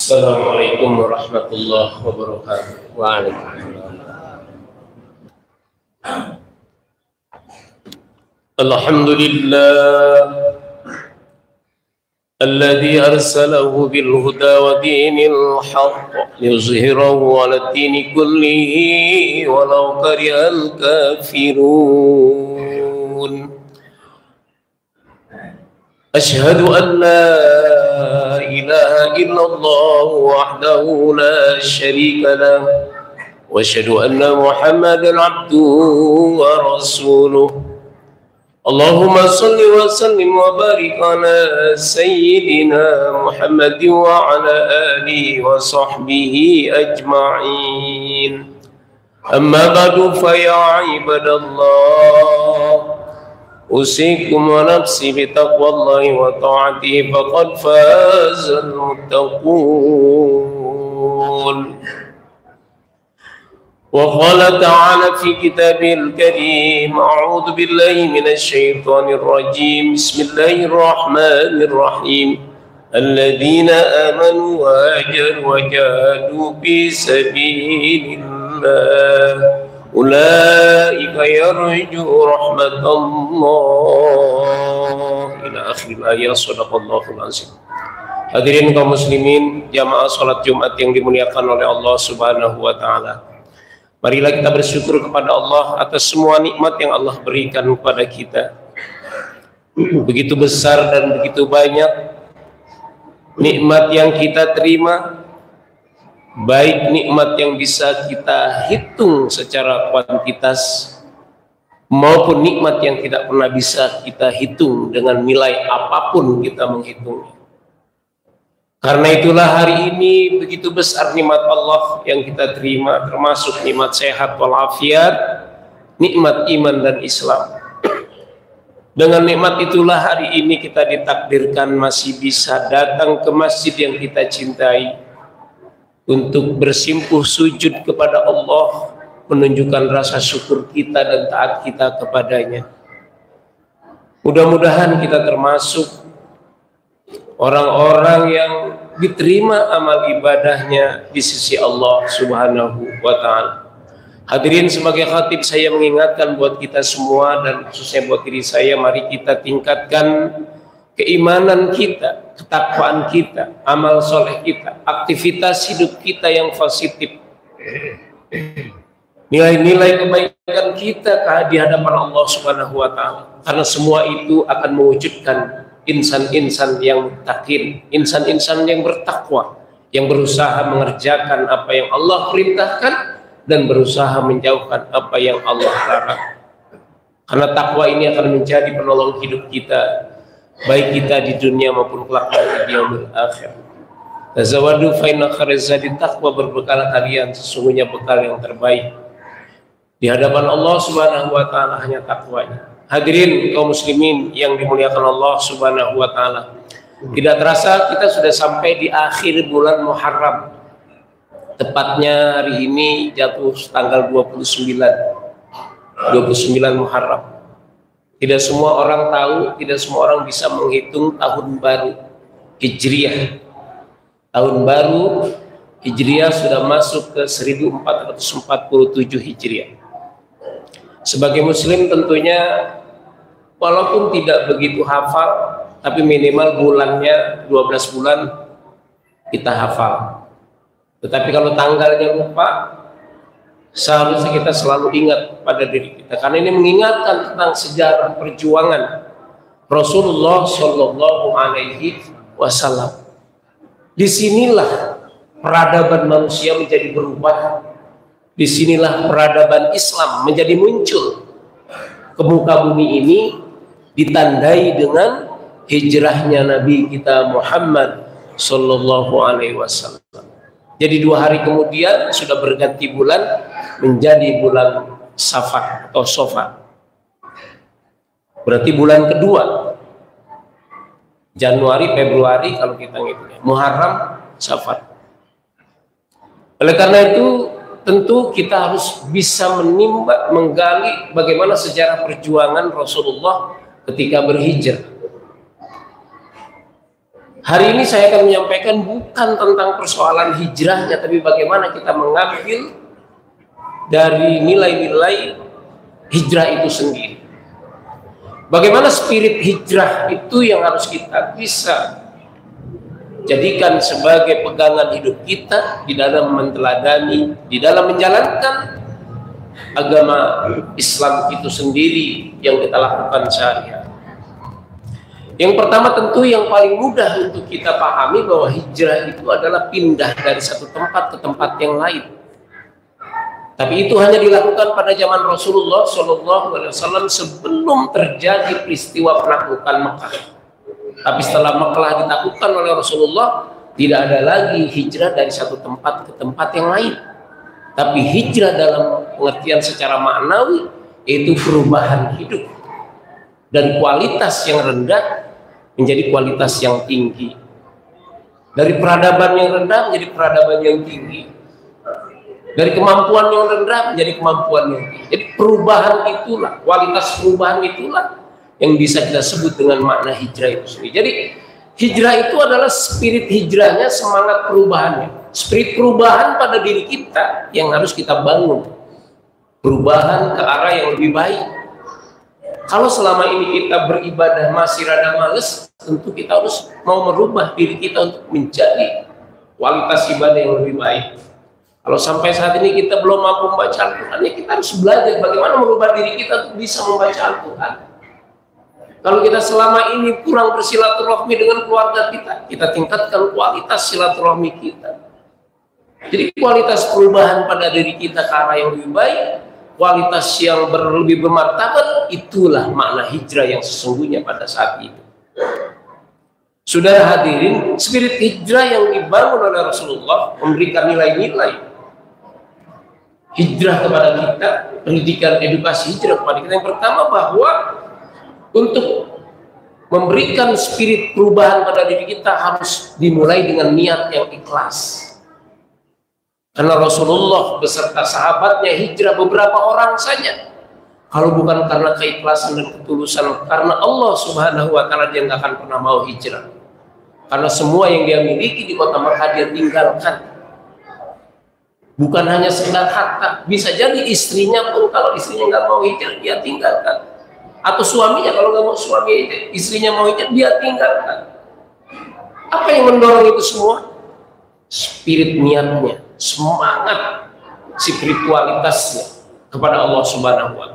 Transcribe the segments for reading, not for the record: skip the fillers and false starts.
Assalamualaikum warahmatullahi wabarakatuh. Waalaikumsalam. Alhamdulillah alladzi arsalahu bil huda wa dinil haqq liyuzhirahu 'ala dini kullihi walau karihal kafirun. Asyhadu an la ilaha illallah wahdahu la syarika lah wa asyhadu anna Muhammadan abduhu wa rasuluh. Allahumma salli wa sallim wa barik ala sayyidina Muhammad wa ala alihi wa sahbihi ajma'in. Amma ba'du fa ya ibadallah, usikum wa nafsi bitaqwallahi wa ta'atihi faqad fazal muttaqun. Wa qala ta'ala fi kitabil karim, a'udzu billahi minasy syaithanir rajim, bismillahirrahmanirrahim. Alladzina amanu wa hajaru wa jahadu fi sabilillah ulaika yarju rahmatallah ila akhir ayat. Shadaqallahul azim. Hadirin kaum muslimin, jamaah salat Jumat yang dimuliakan oleh Allah Subhanahu wa taala. Marilah kita bersyukur kepada Allah atas semua nikmat yang Allah berikan kepada kita. Begitu besar dan begitu banyak nikmat yang kita terima, baik nikmat yang bisa kita hitung secara kuantitas maupun nikmat yang tidak pernah bisa kita hitung dengan nilai apapun kita menghitungnya. Karena itulah hari ini begitu besar nikmat Allah yang kita terima, termasuk nikmat sehat walafiat, nikmat iman dan Islam. Dengan nikmat itulah hari ini kita ditakdirkan masih bisa datang ke masjid yang kita cintai untuk bersimpuh sujud kepada Allah, menunjukkan rasa syukur kita dan taat kita kepadanya. Mudah-mudahan kita termasuk orang-orang yang diterima amal ibadahnya di sisi Allah Subhanahu wa ta'ala. Hadirin, sebagai khatib saya mengingatkan buat kita semua dan khususnya buat diri saya, mari kita tingkatkan keimanan kita, ketakwaan kita, amal soleh kita, aktivitas hidup kita yang positif, nilai-nilai kebaikan kita di hadapan Allah Subhanahu wa ta'ala. Karena semua itu akan mewujudkan insan-insan yang muttaqin, insan-insan yang bertakwa, yang berusaha mengerjakan apa yang Allah perintahkan dan berusaha menjauhkan apa yang Allah larang. Karena takwa ini akan menjadi penolong hidup kita, baik kita di dunia maupun kelak di yaumil akhir. Tazawwadu fa inna khairaz zadi taqwa, berbekal kalian sesungguhnya bekal yang terbaik di hadapan Allah Subhanahu wa taala hanya takwanya. Hadirin kaum muslimin yang dimuliakan Allah Subhanahu wa taala, tidak terasa kita sudah sampai di akhir bulan Muharram. Tepatnya hari ini jatuh tanggal 29 Muharram. Tidak semua orang tahu, tidak semua orang bisa menghitung tahun baru Hijriah. Tahun baru Hijriah sudah masuk ke 1447 Hijriah. Sebagai muslim tentunya walaupun tidak begitu hafal, tapi minimal bulannya 12 bulan kita hafal. Tetapi kalau tanggalnya lupa, seharusnya kita selalu ingat pada diri kita, karena ini mengingatkan tentang sejarah perjuangan Rasulullah Shallallahu Alaihi Wasallam. Disinilah peradaban manusia menjadi berubah. Disinilah peradaban Islam menjadi muncul ke muka bumi ini, ditandai dengan hijrahnya Nabi kita Muhammad Shallallahu Alaihi Wasallam. Jadi 2 hari kemudian sudah berganti bulan menjadi bulan Safar atau Sofar. Berarti bulan kedua, Januari, Februari kalau kita ngitungnya, Muharram, Safar. Oleh karena itu tentu kita harus bisa menimba, menggali bagaimana sejarah perjuangan Rasulullah ketika berhijrah. Hari ini saya akan menyampaikan bukan tentang persoalan hijrahnya, tapi bagaimana kita mengambil dari nilai-nilai hijrah itu sendiri. Bagaimana spirit hijrah itu yang harus kita bisa jadikan sebagai pegangan hidup kita di dalam menteladani, di dalam menjalankan agama Islam itu sendiri yang kita lakukan sehari-hari. Yang pertama tentu yang paling mudah untuk kita pahami bahwa hijrah itu adalah pindah dari satu tempat ke tempat yang lain. Tapi itu hanya dilakukan pada zaman Rasulullah SAW sebelum terjadi peristiwa penaklukan Mekah. Tapi setelah Mekah ditaklukkan oleh Rasulullah, tidak ada lagi hijrah dari satu tempat ke tempat yang lain. Tapi hijrah dalam pengertian secara maknawi yaitu perubahan hidup dari kualitas yang rendah menjadi kualitas yang tinggi, dari peradaban yang rendah menjadi peradaban yang tinggi, dari kemampuan yang rendah menjadi kemampuan yang tinggi. Jadi perubahan itulah, kualitas perubahan itulah yang bisa kita sebut dengan makna hijrah itu sendiri. Jadi hijrah itu adalah spirit hijrahnya, semangat perubahannya, spirit perubahan pada diri kita yang harus kita bangun, perubahan ke arah yang lebih baik. Kalau selama ini kita beribadah masih rada males, tentu kita harus mau merubah diri kita untuk menjadi kualitas ibadah yang lebih baik. Kalau sampai saat ini kita belum mampu membaca Al-Quran, ya kita harus belajar bagaimana merubah diri kita untuk bisa membaca Al-Quran. Kalau kita selama ini kurang bersilaturahmi dengan keluarga kita, kita tingkatkan kualitas silaturahmi kita. Jadi kualitas perubahan pada diri kita ke arah yang lebih baik, kualitas yang lebih bermartabat, itulah makna hijrah yang sesungguhnya pada saat itu. Saudara hadirin, spirit hijrah yang dibangun oleh Rasulullah memberikan nilai-nilai hijrah kepada kita, pendidikan edukasi hijrah kepada kita. Yang pertama bahwa untuk memberikan spirit perubahan pada diri kita harus dimulai dengan niat yang ikhlas. Karena Rasulullah beserta sahabatnya hijrah beberapa orang saja. Kalau bukan karena keikhlasan dan ketulusan, karena Allah Subhanahu wa Ta'ala, dia nggak akan pernah mau hijrah. Karena semua yang dia miliki di kota Makkah dia tinggalkan. Bukan hanya sekedar harta, bisa jadi istrinya pun kalau istrinya nggak mau hijrah dia tinggalkan. Atau suaminya kalau nggak mau suami istrinya mau hijrah dia tinggalkan. Apa yang mendorong itu semua? Spirit niatnya, semangat spiritualitasnya kepada Allah Subhanahu wa Ta'ala.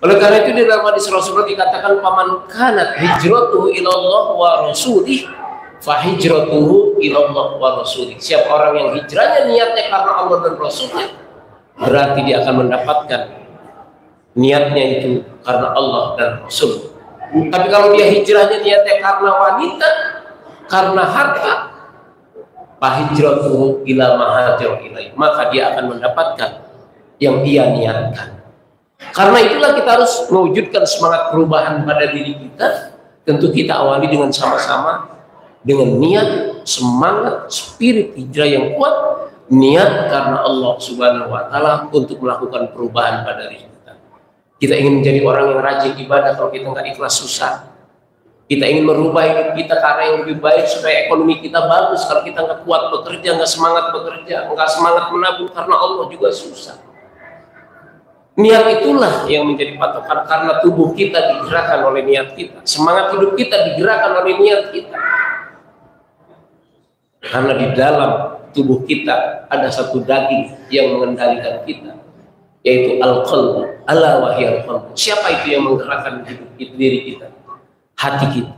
Oleh karena itu di dalam hadis Rasulullah dikatakan paman kanat hijratuhu ilallah wa rasulih fa hijratuhu ilallah wa rasulih. Siapa orang yang hijrahnya niatnya karena Allah dan Rasulnya, berarti dia akan mendapatkan niatnya itu karena Allah dan Rasul. Tapi kalau dia hijrahnya niatnya karena wanita, karena harta, fahijratuhu ila ma hajar ilaih, maka dia akan mendapatkan yang dia niatkan. Karena itulah kita harus mewujudkan semangat perubahan pada diri kita. Tentu kita awali dengan sama-sama dengan niat, semangat, spirit hijrah yang kuat, niat karena Allah Subhanahu wa Ta'ala untuk melakukan perubahan pada diri kita. Kita ingin menjadi orang yang rajin ibadah, kalau kita nggak ikhlas susah. Kita ingin merubah hidup kita ke arah yang lebih baik supaya ekonomi kita bagus. Kalau kita nggak kuat bekerja, nggak semangat bekerja, nggak semangat menabung karena Allah juga susah. Niat itulah yang menjadi patokan, karena tubuh kita digerakkan oleh niat kita, semangat hidup kita digerakkan oleh niat kita. Karena di dalam tubuh kita ada satu daging yang mengendalikan kita, yaitu al-qalbu, ala wahyal qalbu. Siapa itu yang menggerakkan hidup diri kita? Hati kita.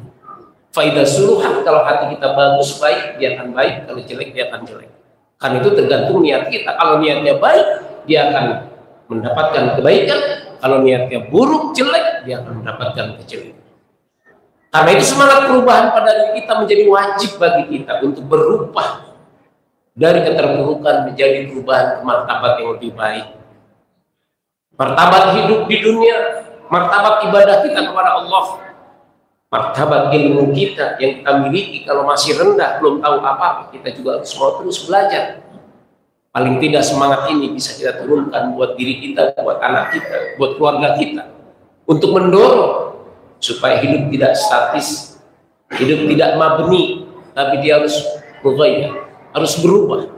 Faidah suluhat, kalau hati kita bagus baik, dia akan baik, kalau jelek dia akan jelek. Karena itu tergantung niat kita. Kalau niatnya baik, dia akan mendapatkan kebaikan. Kalau niatnya buruk, jelek, dia akan mendapatkan kejelekan. Karena itu semangat perubahan pada diri kita menjadi wajib bagi kita untuk berubah dari keterpurukan menjadi perubahan ke martabat yang lebih baik. Martabat hidup di dunia, martabat ibadah kita kepada Allah, martabat ilmu kita yang kita miliki. Kalau masih rendah, belum tahu apa-apa, kita juga harus mau terus belajar. Paling tidak semangat ini bisa kita turunkan buat diri kita, buat anak kita, buat keluarga kita, untuk mendorong supaya hidup tidak statis, Hidup tidak mabni, tapi dia harus mughayyar, harus berubah.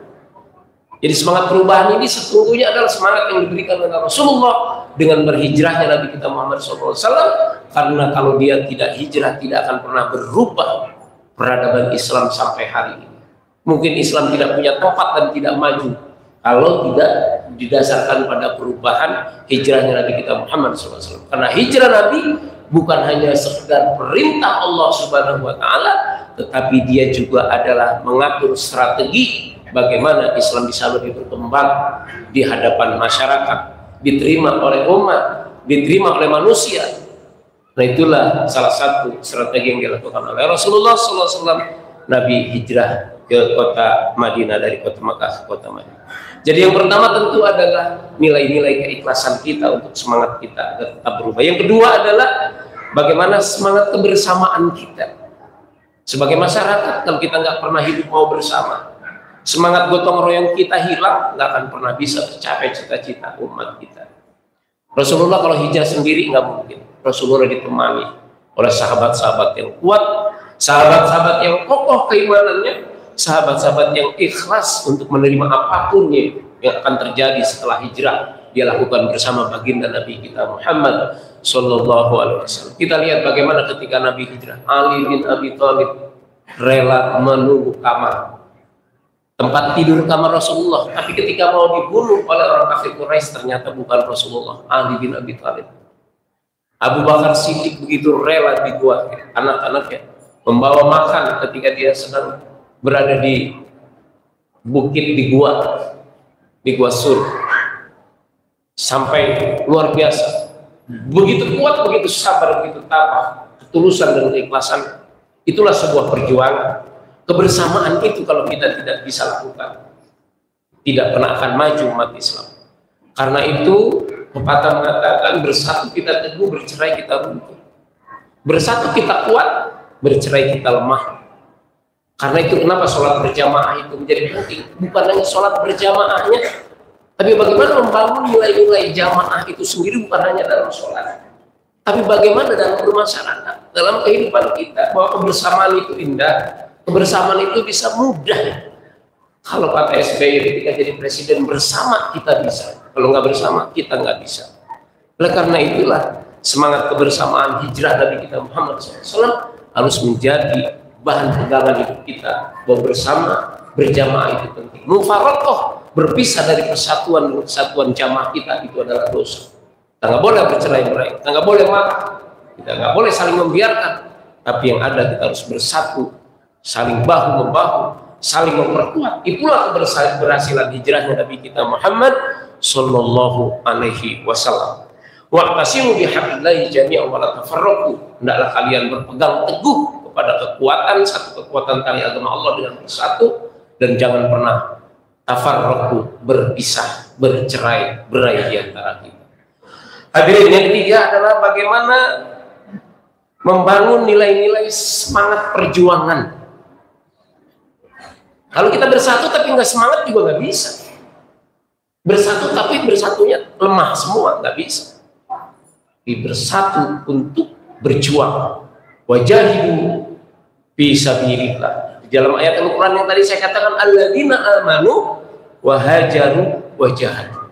Jadi semangat perubahan ini sesungguhnya adalah semangat yang diberikan oleh Rasulullah dengan berhijrahnya Nabi kita Muhammad SAW. Karena kalau dia tidak hijrah, tidak akan pernah berubah peradaban Islam sampai hari ini. Mungkin Islam tidak punya tempat dan tidak maju kalau tidak didasarkan pada perubahan hijrahnya Nabi kita Muhammad SAW. Karena hijrah Nabi bukan hanya sekedar perintah Allah Subhanahu wa Ta'ala, tetapi dia juga adalah mengatur strategi bagaimana Islam bisa lebih berkembang di hadapan masyarakat, diterima oleh umat, diterima oleh manusia. Nah, itulah salah satu strategi yang dilakukan oleh Rasulullah SAW. Nabi hijrah ke kota Madinah, dari kota Makkah ke kota Madinah. Jadi yang pertama tentu adalah nilai-nilai keikhlasan kita untuk semangat kita agar tetap berubah. Yang kedua adalah bagaimana semangat kebersamaan kita sebagai masyarakat. Kalau kita nggak pernah hidup mau bersama, semangat gotong royong kita hilang, nggak akan pernah bisa tercapai cita-cita umat kita. Rasulullah kalau hijrah sendiri nggak mungkin. Rasulullah ditemani oleh sahabat-sahabat yang kuat, sahabat-sahabat yang kokoh keimanannya, sahabat-sahabat yang ikhlas untuk menerima apapun yang akan terjadi setelah hijrah dia lakukan bersama baginda Nabi kita Muhammad Sallallahu Alaihi Wasallam. Kita lihat bagaimana ketika Nabi hijrah, Ali bin Abi Thalib rela menunggu tempat tidur kamar Rasulullah. Tapi ketika mau dibunuh oleh orang kafir Quraisy, ternyata bukan Rasulullah, Ali bin Abi Thalib. Abu Bakar Siddiq begitu rela di gua, anak-anaknya membawa makan ketika dia sedang berada di bukit di gua Sur, sampai luar biasa, begitu kuat, begitu sabar, begitu tabah, ketulusan dan keikhlasan. Itulah sebuah perjuangan. Kebersamaan itu kalau kita tidak bisa lakukan, tidak pernah akan maju umat Islam. Karena itu pepatah mengatakan, bersatu kita teguh, bercerai kita runtuh. Bersatu kita kuat, bercerai kita lemah. Karena itu kenapa sholat berjamaah itu menjadi penting. Bukan hanya sholat berjamaahnya, tapi bagaimana membangun nilai-nilai jamaah itu sendiri, bukan hanya dalam sholat, tapi bagaimana dalam bermasyarakat, dalam kehidupan kita, bahwa kebersamaan itu indah, kebersamaan itu bisa mudah. Kalau kata SBY ketika jadi presiden, bersama kita bisa, kalau nggak bersama kita nggak bisa. Oleh karena itulah semangat kebersamaan hijrah Nabi kita Muhammad SAW harus menjadi bahan pegangan hidup kita, bahwa bersama berjamaah itu penting. Mufarokoh, berpisah dari persatuan dan kesatuan jamaah kita, itu adalah dosa. Kita nggak boleh bercerai-berai, kita nggak boleh marah, kita nggak boleh saling membiarkan, tapi yang ada kita harus bersatu, saling bahu-membahu, saling memperkuat. Itulah keberhasilan hijrahnya Nabi kita Muhammad Sallallahu Alaihi Wasallam. Wa'tasimu bihablillahi jami'an wa la tafarraqu. Hendaklah kalian berpegang teguh kepada kekuatan, satu kekuatan tali agama Allah dengan bersatu, dan jangan pernah tafarraqu, berpisah, bercerai-berai di antara kita. Hadirin, yang ketiga adalah bagaimana membangun nilai-nilai semangat perjuangan. Kalau kita bersatu tapi nggak semangat juga nggak bisa. Bersatu tapi bersatunya lemah semua, nggak bisa. Bersatu untuk berjuang. Wajahidu fi sabilillah. Di dalam ayat Al-Quran yang tadi saya katakan, alladzina amanu wa hajaru wa jahadu.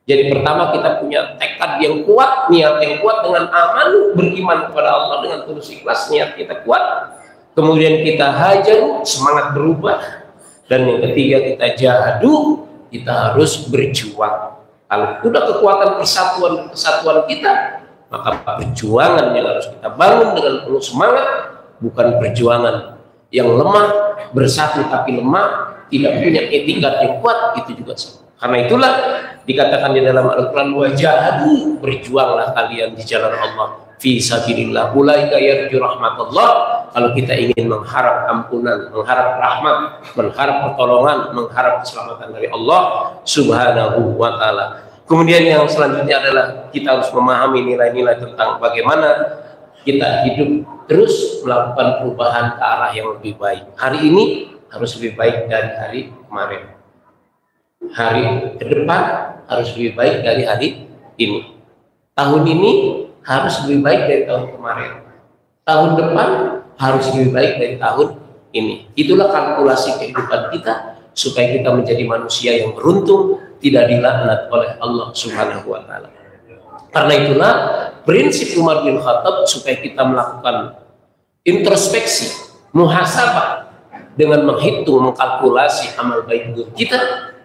Jadi pertama kita punya tekad yang kuat, niat yang kuat dengan amanu, beriman kepada Allah dengan tulus ikhlas, niat kita kuat. Kemudian kita hajaru, semangat berubah. Dan yang ketiga kita jahadu, kita harus berjuang. Kalau sudah kekuatan persatuan dan kesatuan kita, maka perjuangan yang harus kita bangun dengan penuh semangat, bukan perjuangan yang lemah, bersatu tapi lemah, tidak punya etikat yang kuat, itu juga sama. Karena itulah dikatakan di dalam Al-Quran, wajahadu, berjuanglah kalian di jalan Allah, fi sabilillah, ulaika yarju rahmatullah. Kalau kita ingin mengharap ampunan, mengharap rahmat, mengharap pertolongan, mengharap keselamatan dari Allah Subhanahu wa Ta'ala. Kemudian yang selanjutnya adalah kita harus memahami nilai-nilai tentang bagaimana kita hidup terus melakukan perubahan ke arah yang lebih baik. Hari ini harus lebih baik dari hari kemarin. Hari ke depan harus lebih baik dari hari ini. Tahun ini harus lebih baik dari tahun kemarin. Tahun depan harus lebih baik dari tahun ini. Itulah kalkulasi kehidupan kita supaya kita menjadi manusia yang beruntung, tidak dilaknat oleh Allah Subhanahu wa taala. Karena itulah prinsip Umar bin Khattab supaya kita melakukan introspeksi, muhasabah dengan menghitung, mengkalkulasi amal baik buruk kita,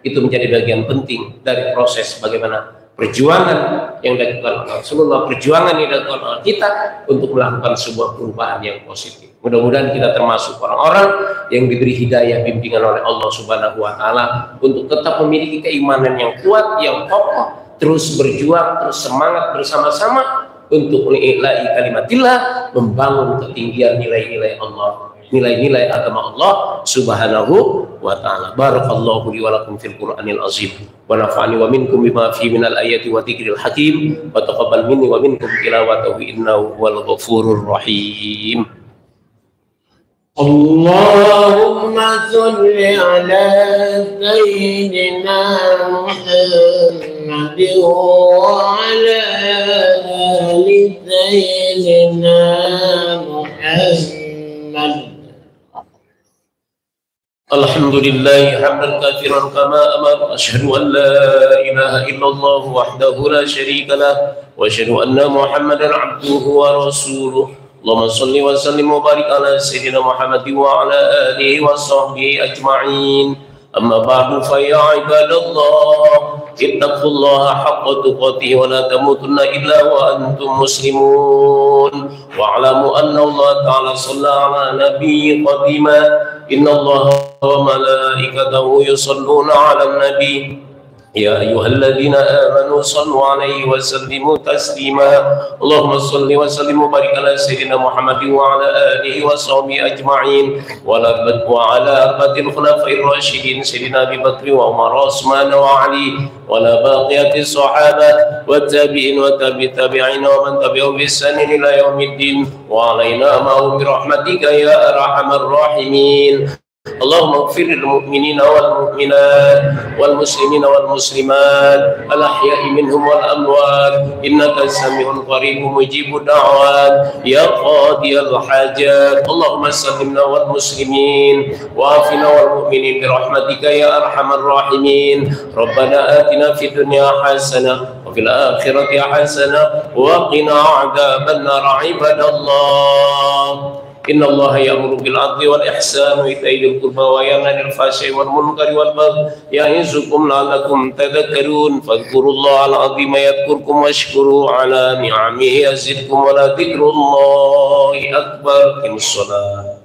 itu menjadi bagian penting dari proses bagaimana perjuangan yang dilakukan oleh Rasulullah, perjuangan yang dilakukan oleh kita untuk melakukan sebuah perubahan yang positif. Mudah-mudahan kita termasuk orang-orang yang diberi hidayah bimbingan oleh Allah Subhanahu wa taala untuk tetap memiliki keimanan yang kuat, yang kokoh, terus berjuang, terus semangat bersama-sama untuk mengilahi kalimatillah, membangun ketinggian nilai-nilai Allah, nilai-nilai agama Allah Subhanahu wa taala. Barakallahu li wa lakum fil Qur'anil azim wa nafa'ani wa minkum bima fi minal ayati wa dzikril hakim wa taqabbal minni wa minkum tilawatahu innahu huwal ghafurur rahim. Allahumma sholli ala sayyidina Muhammadin wa ala ali sayyidina Muhammad. Alhamdulillah hamdan katsiran kama amara, asyhadu an la ilaha illallah wahdahu la syarika lah wa asyhadu anna Muhammadan abduhu wa rasuluh. Allahumma shalli wa sallim wa barik ala sayyidina Muhammad wa ala alihi wa sahbihi ajma'in. Amma ba'du fa ya ibadallah ittaqullaha haqqa tuqatih wa la tamutunna illa wa antum muslimun. Wa'lamu anna Allah ta'ala shalla ala nabiyyi qadima. Inna Allah wa malaikatahu yusalluna ala nabi. Ya ayyuhalladzina amanu sallu alaihi wa sallimu taslima. Allahumma salli wa sallim wa barik ala sayyidina Muhammadin wa ala alihi wa sahbihi ajma'in wa ala arba'atil khulafa'ir rasyidin sayyidina Abi Bakr wa Umar wa Utsman wa Ali wa ala baqiyati sahabah wa tabi'in wa tabi'in wa man tabi'ahum bi ihsan ila yaumiddin wa alaina ma'hum bi rahmatika ya arhamar rahimin. Allahumma ighfir lil mu'minina wal mu'minat wal muslimina wal muslimat al ahya'i minhum wal amwat innaka sami'un qaribun mujibud da'wat ya qadiyal hajat. Allahumma sallimna wal muslimin wa afina wal mu'minin bi rahmatika ya arhamar rahimin. Rabbana atina fid dunya hasanah wa fil akhirati hasanah wa qina adzaban nar. Ibadallah, Inna Allah ya'muru bil 'adli wal ihsani wa ita'i dzil qurba wa yanha 'anil fahsya'i wal munkari wal baghi ya'izukum la'allakum tadhakkarun. Fadhkurullaha al-'azima yadhkurkum washkuru 'ala ni'amihi yazidkum wa la dzikrullahi akbar. Qimus shalah.